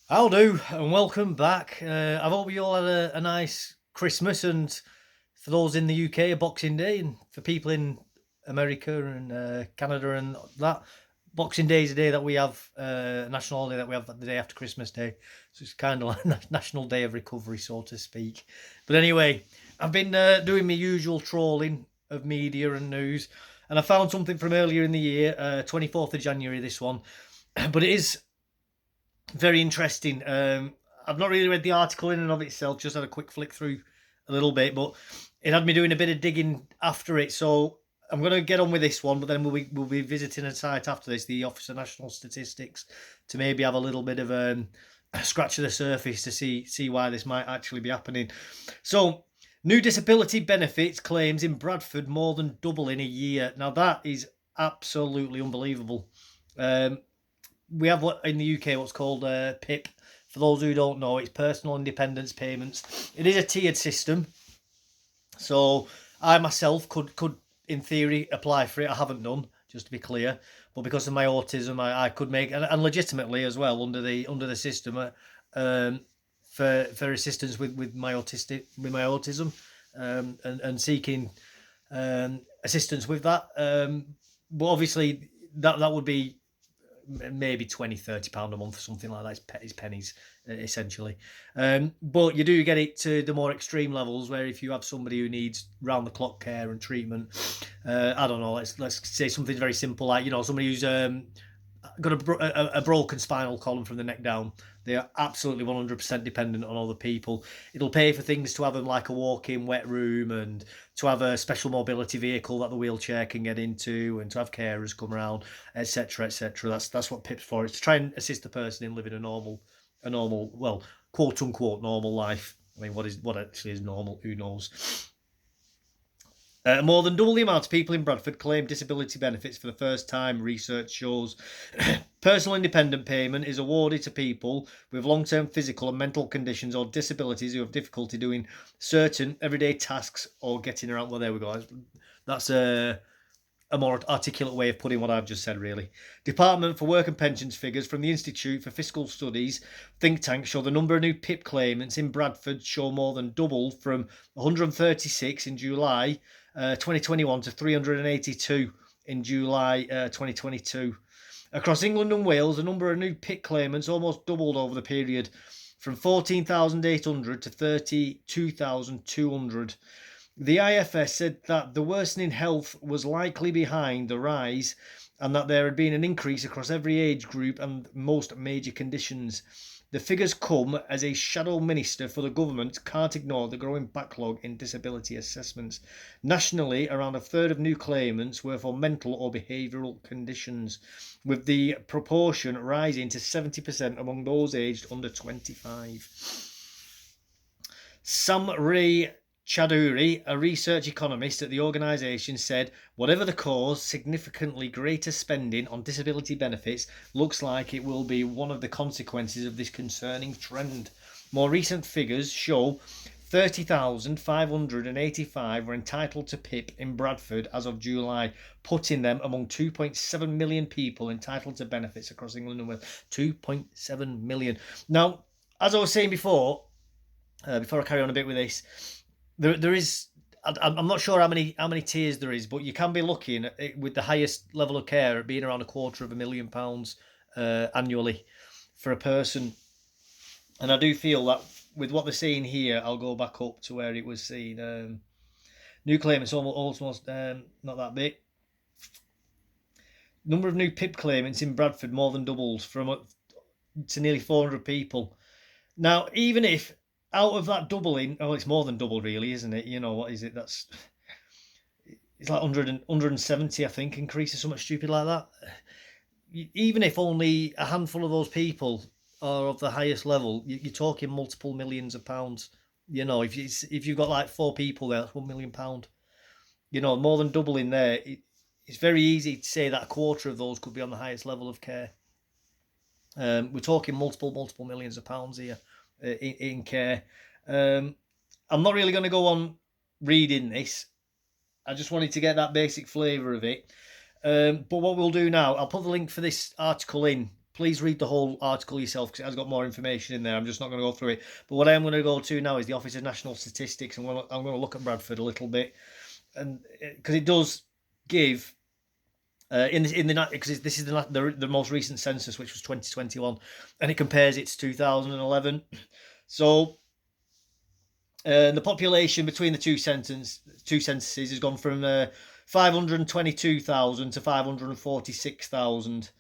I'll do, and welcome back. I hope you all had a nice Christmas, and for those in the UK, a Boxing Day, and for people in America and Canada and that, Boxing Day is a day that we have, a national holiday that we have the day after Christmas Day. So it's kind of like National Day of Recovery, so to speak. But anyway, I've been doing my usual trawling of media and news, and I found something from earlier in the year, 24th of January, this one. But it is very interesting. I've not really read the article in and of itself, just had a quick flick through a little bit, but it had me doing a bit of digging after it. So I'm going to get on with this one, but then we'll be visiting a site after this, the Office of National Statistics, to maybe have a little bit of a scratch of the surface to see why this might actually be happening. So new disability benefits claims in Bradford more than double in a year. Now that is absolutely unbelievable. Um, we have what in the UK what's called PIP. For those who don't know, it's personal independence payments. It is a tiered system, so I myself could in theory apply for it. I haven't done, just to be clear, but because of my autism, I could make and legitimately as well under the system for assistance with my autism and seeking assistance with that. But obviously that would be maybe 20-30 pound a month, something like that. It's pennies, essentially. But you do get it to the more extreme levels, where if you have somebody who needs round the clock care and treatment, I don't know, let's say something very simple, like somebody who's got a broken spinal column from the neck down. They are absolutely 100% dependent on other people. It'll pay for things to have them like a walk-in wet room, and to have a special mobility vehicle that the wheelchair can get into, and to have carers come around, etc., etc. That's what PIP's for. It's to try and assist the person in living a normal, well, quote unquote normal life. I mean, what actually is normal? Who knows? More than double the amount of people in Bradford claim disability benefits for the first time, research shows. Personal independent payment is awarded to people with long-term physical and mental conditions or disabilities who have difficulty doing certain everyday tasks or getting around. Well, there we go. That's a more articulate way of putting what I've just said, really. Department for Work and Pensions figures from the Institute for Fiscal Studies think tank show the number of new PIP claimants in Bradford show more than doubled from 136 in July 2021 to 382 in July 2022. Across England and Wales, the number of new PIP claimants almost doubled over the period, from 14,800 to 32,200. The IFS said that the worsening health was likely behind the rise, and that there had been an increase across every age group and most major conditions. The figures come as a shadow minister for the government can't ignore the growing backlog in disability assessments. Nationally, around a third of new claimants were for mental or behavioural conditions, with the proportion rising to 70% among those aged under 25. Sam Ray Chaudhuri, a research economist at the organisation, said whatever the cause, significantly greater spending on disability benefits looks like it will be one of the consequences of this concerning trend. More recent figures show 30,585 were entitled to PIP in Bradford as of July, putting them among 2.7 million people entitled to benefits across England and Wales. 2.7 million. Now, as I was saying before I carry on a bit with this, there is. I'm not sure how many tiers there is, but you can be looking at, with the highest level of care, at being around £250,000 annually for a person. And I do feel that with what they're seeing here, I'll go back up to where it was seen. New claimants almost not that big. Number of new PIP claimants in Bradford more than doubled to nearly 400 people. Now, even if out of that doubling, oh, it's more than double, really, isn't it? What is it? It's like 170, I think, increase or something stupid like that. Even if only a handful of those people are of the highest level, you're talking multiple millions of pounds. If you've got like four people there, that's £1 million. More than doubling there. It's very easy to say that a quarter of those could be on the highest level of care. We're talking multiple millions of pounds here in care. I'm not really going to go on reading this. I just wanted to get that basic flavour of it. But what we'll do now, I'll put the link for this article in please read the whole article yourself because it has got more information in there. I'm just not going to go through it. But what I am going to go to now is the Office of National Statistics, and I'm going to look at Bradford a little bit, and because it does give because this is the most recent census, which was 2021, and it compares it to 2011. So the population between the two censuses has gone from 522,000 to 546,000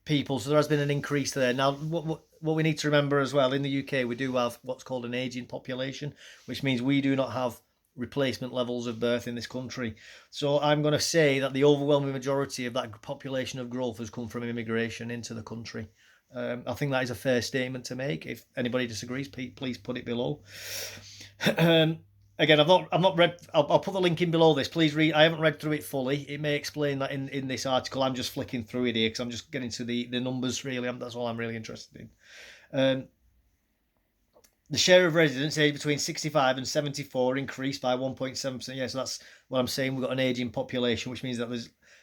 people. So there has been an increase there. Now, what we need to remember as well, in the UK, we do have what's called an ageing population, which means we do not have replacement levels of birth in this country. So I'm going to say that the overwhelming majority of that population of growth has come from immigration into the country. I think that is a fair statement to make. If anybody disagrees, please put it below. Again, I've not read. I'll put the link in below this. Please read. I haven't read through it fully. It may explain that in this article. I'm just flicking through it here because I'm just getting to the numbers. Really, that's all I'm really interested in. The share of residents aged between 65 and 74 increased by 1.7%. Yeah, so that's what I'm saying. We've got an ageing population, which means that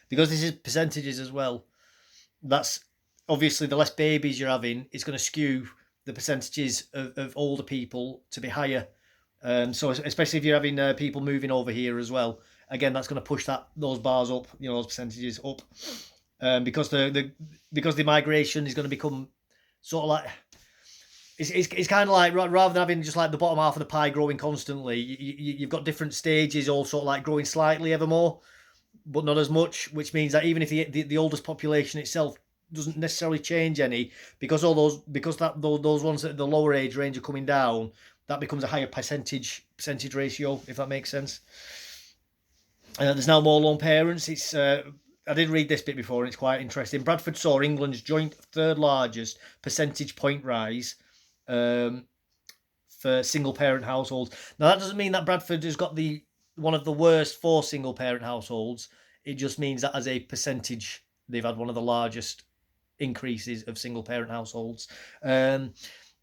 because this is percentages as well, that's obviously the less babies you're having, it's going to skew the percentages of older people to be higher. So especially if you're having people moving over here as well, again, that's going to push those bars up, those percentages up, because the migration is going to become sort of like, it's kind of like, rather than having just like the bottom half of the pie growing constantly, you've got different stages all sort of like growing slightly ever more, but not as much, which means that even if the oldest population itself doesn't necessarily change any, because those ones at the lower age range are coming down, that becomes a higher percentage ratio, if that makes sense. There's now more lone parents. I did read this bit before, and it's quite interesting. Bradford saw England's joint third largest percentage point rise for single parent households. Now that doesn't mean that Bradford has got one of the worst for single parent households. It just means that as a percentage, they've had one of the largest increases of single parent households.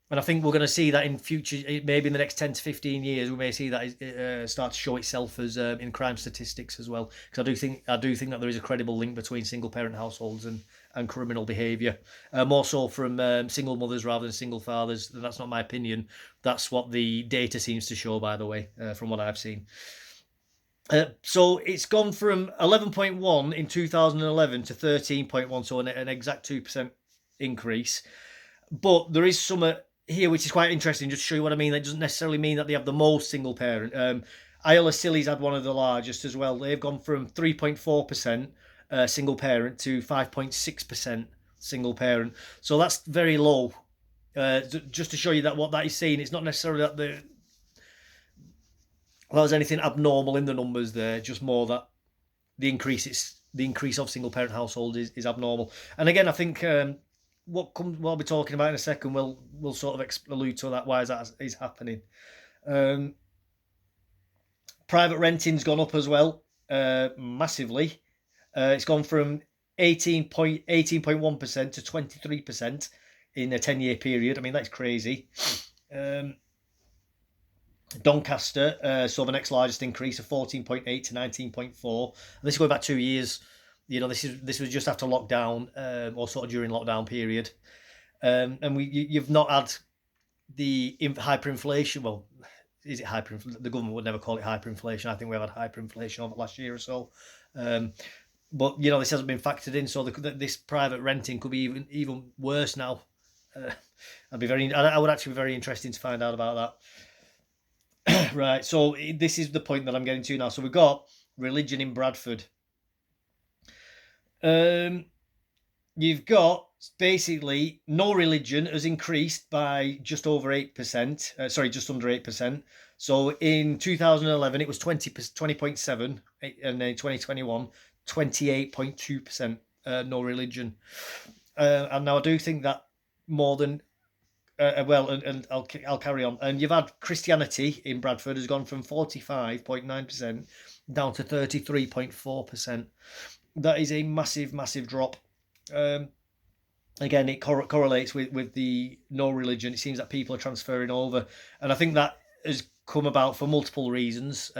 And I think we're going to see that in future, maybe in the next 10 to 15 years, we may see that start to show itself as in crime statistics as well. Because I do think that there is a credible link between single parent households and criminal behaviour, more so from single mothers rather than single fathers. That's not my opinion. That's what the data seems to show, by the way, from what I've seen. So it's gone from 11.1 in 2011 to 13.1, so an exact 2% increase. But there is some here which is quite interesting, just to show you what I mean. That doesn't necessarily mean that they have the most single parent. Isle of Scilly's had one of the largest as well. They've gone from 3.4% single parent to 5.6% single parent. So that's very low. Just to show you that what that is saying, it's not necessarily that there's anything abnormal in the numbers there, just more that the increase of single parent households is abnormal. And again, I think what I'll be talking about in a second will sort of allude to that, why that is happening. Private renting's gone up as well, massively. It's gone from 18.1% to 23% in a 10-year period. I mean, that's crazy. Doncaster saw the next largest increase of 14.8 to 19.4. This is going back 2 years. This was just after lockdown, or sort of during lockdown period, and you've not had the hyperinflation. Well, is it hyperinflation? The government would never call it hyperinflation. I think we've had hyperinflation over the last year or so, but this hasn't been factored in. So this private renting could be even worse now. I would actually be very interested to find out about that. Right, so this is the point that I'm getting to now. So we've got religion in Bradford. You've got basically no religion has increased by just over 8%. Just under 8%. So in 2011 it was 20.7, and then in 2021 28.2% no religion. And now I do think that more than and I'll carry on. And you've had Christianity in Bradford has gone from 45.9% down to 33.4%. That is a massive, massive drop. Again, it correlates with the no religion. It seems that people are transferring over, and I think that has come about for multiple reasons.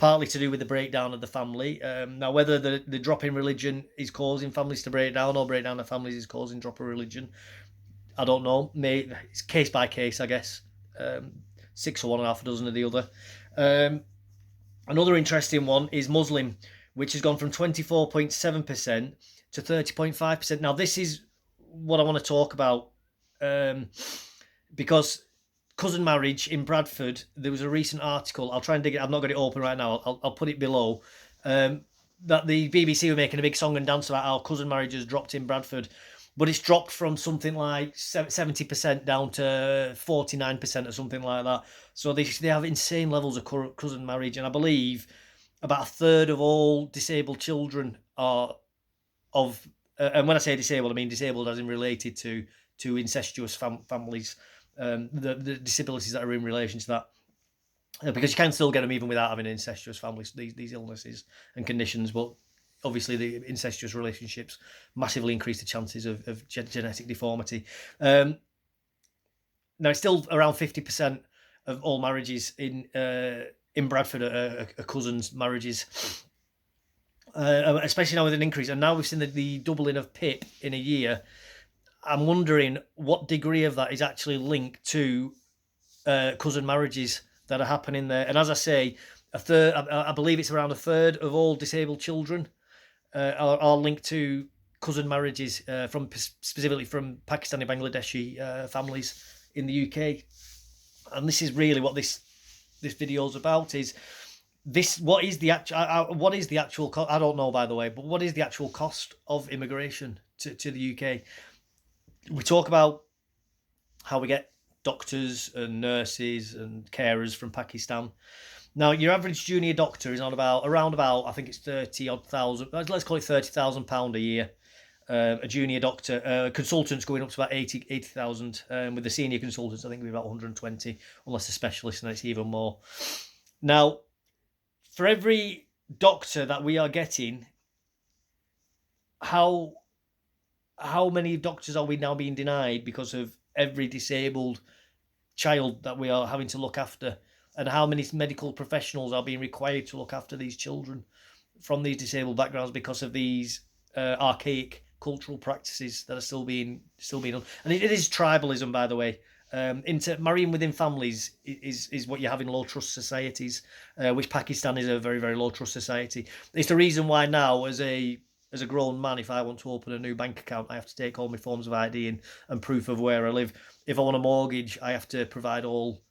partly to do with the breakdown of the family. Now, whether the drop in religion is causing families to break down, or breakdown of families is causing drop of religion, I don't know. It's case by case, I guess. 6 of one, half a dozen of the other. Another interesting one is Muslim, which has gone from 24.7% to 30.5%. Now, this is what I want to talk about, because cousin marriage in Bradford, there was a recent article. I'll try and dig it. I've not got it open right now. I'll put it below. That the BBC were making a big song and dance about how cousin marriages dropped in Bradford, but it's dropped from something like 70% down to 49% or something like that. So they have insane levels of cousin marriage, and I believe about a third of all disabled children are of. And when I say disabled, I mean disabled as in related to incestuous families, the disabilities that are in relation to that. Because you can still get them even without having incestuous families, these illnesses and conditions, but obviously the incestuous relationships massively increase the chances of genetic deformity. Now, it's still around 50% of all marriages in Bradford are cousins' marriages, especially now with an increase. And now we've seen the doubling of PIP in a year. I'm wondering what degree of that is actually linked to cousin marriages that are happening there. And as I say, a third, I believe it's around a third of all disabled children are linked to cousin marriages specifically from Pakistani, Bangladeshi families in the UK. And this is really what this video is about. Is this what is the actual cost? I don't know, by the way, but what is the actual cost of immigration to the UK? We talk about how we get doctors and nurses and carers from Pakistan. Now, your average junior doctor is on around about I think it's 30,000 odd. Let's call it £30,000 a year. A junior doctor, consultants going up to about 80,000. With the senior consultants, I think it'll be about 120, unless a specialist, and it's even more. Now, for every doctor that we are getting, how many doctors are we now being denied because of every disabled child that we are having to look after, and how many medical professionals are being required to look after these children from these disabled backgrounds because of these archaic cultural practices that are still being done. And it is tribalism, by the way. Into marrying within families is what you have in low trust societies, which Pakistan is a very, very low trust society. It's the reason why now, as a grown man, if I want to open a new bank account, I have to take all my forms of ID and proof of where I live. If I want a mortgage, I have to provide all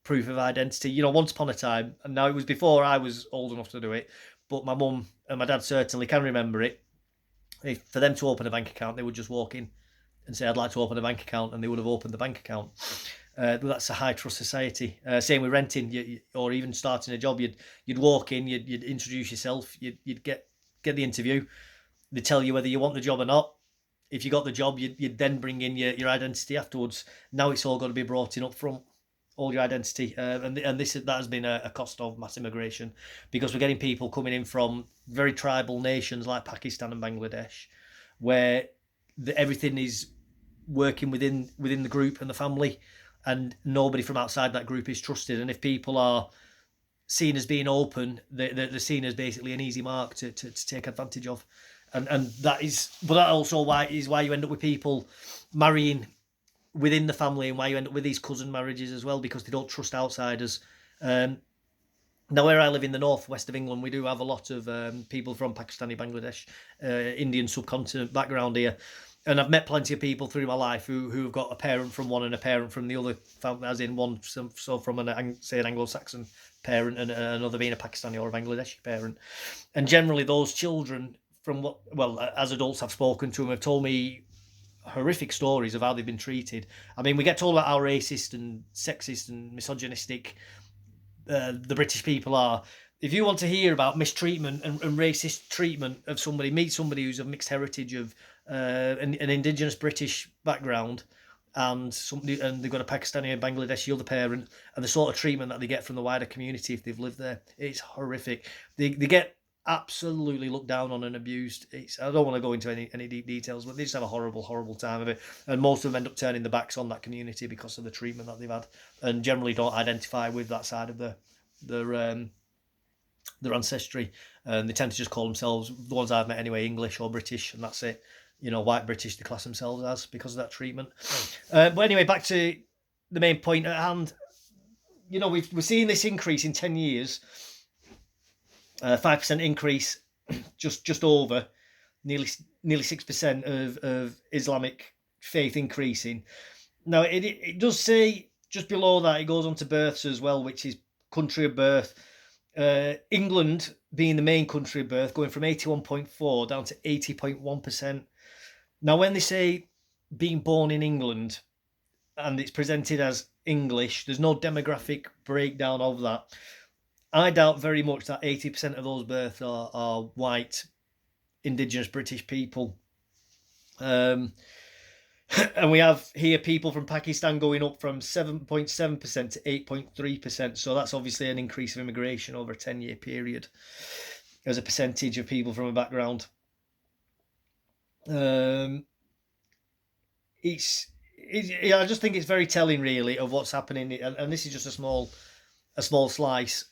proof of identity. You know, once upon a time, and now it was before I was old enough to do it, but my mum and my dad certainly can remember it. For them to open a bank account, they would just walk in and say, I'd like to open a bank account, and they would have opened the bank account. That's a high trust society. Same with renting, or even starting a job. You'd walk in, you'd introduce yourself, you'd get the interview. They'd tell you whether you want the job or not. If you got the job, you'd then bring in your identity afterwards. Now it's all got to be brought in up front, all your identity, and that has been a cost of mass immigration, because we're getting people coming in from very tribal nations like Pakistan and Bangladesh, where everything is working within the group and the family, and nobody from outside that group is trusted. And if people are seen as being open, they're seen as basically an easy mark to take advantage of. And that also is why you end up with people marrying within the family, and why you end up with these cousin marriages as well, because they don't trust outsiders. Now, where I live in the northwest of England, we do have a lot of people from Pakistani, Bangladesh, Indian subcontinent background here. And I've met plenty of people through my life who have got a parent from one and a parent from the other, as in one, so from an Anglo-Saxon parent, and another being a Pakistani or a Bangladeshi parent. And generally those children, as adults I've spoken to them, have told me horrific stories of how they've been treated. I mean, we get told about how racist and sexist and misogynistic the British people are. If you want to hear about mistreatment and racist treatment of somebody, meet somebody who's of mixed heritage, of an indigenous British background, and they've got a Pakistani and Bangladeshi other parent, and the sort of treatment that they get from the wider community if they've lived there, it's horrific. They get absolutely looked down on and abused. I don't want to go into any deep details, but they just have a horrible time of it, and most of them end up turning their backs on that community because of the treatment that they've had, and generally don't identify with that side of their ancestry, and they tend to just call themselves, the ones I've met anyway, English or British, and that's it. White British they class themselves as because of that treatment. But anyway, back to the main point at hand. We're seeing this increase in 10 years, 5% increase, just over nearly 6% of Islamic faith increasing. Now it does say just below that, it goes on to births as well, which is country of birth. England being the main country of birth, going from 81.4 down to 80.1%. Now, when they say being born in England and it's presented as English, there's no demographic breakdown of that. I doubt very much that 80% of those births are white, indigenous British people. And we have here people from Pakistan going up from 7.7% to 8.3%. So that's obviously an increase of immigration over a 10-year period as a percentage of people from a background. I just think it's very telling, really, of what's happening, and this is just a small slice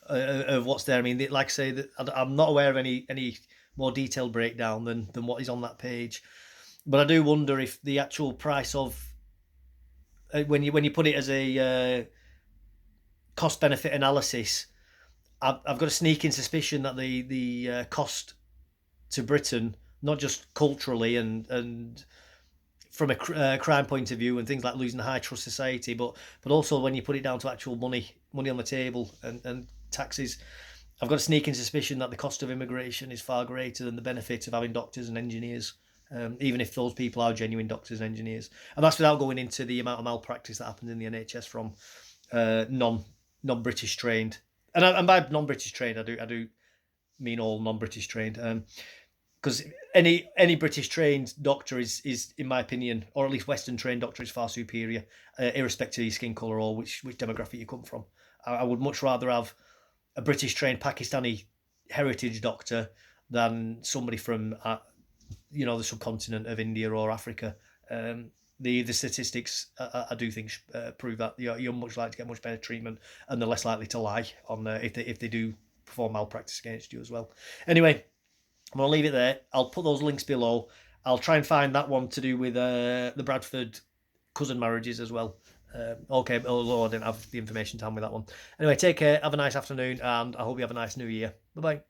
of what's there. I mean, like I say, I'm not aware of any more detailed breakdown than what is on that page, but I do wonder if the actual price of when you put it as a cost benefit analysis, I've got a sneaking suspicion that the cost to Britain, not just culturally and from a crime point of view and things like losing a high trust society, but also when you put it down to actual money on the table and taxes, I've got a sneaking suspicion that the cost of immigration is far greater than the benefit of having doctors and engineers, even if those people are genuine doctors and engineers. And that's without going into the amount of malpractice that happens in the NHS from non-British trained. And by non-British trained, I do mean all non-British trained. Because any British trained doctor is, in my opinion, or at least Western trained doctor, is far superior, irrespective of your skin colour or which demographic you come from. I would much rather have a British trained Pakistani heritage doctor than somebody from the subcontinent of India or Africa. The statistics I do think prove that you're much likely to get much better treatment, and they're less likely to lie on if they do perform malpractice against you as well. Anyway, I'm going to leave it there. I'll put those links below. I'll try and find that one to do with the Bradford cousin marriages as well. Okay, although I didn't have the information to hand with that one. Anyway, take care. Have a nice afternoon, and I hope you have a nice new year. Bye-bye.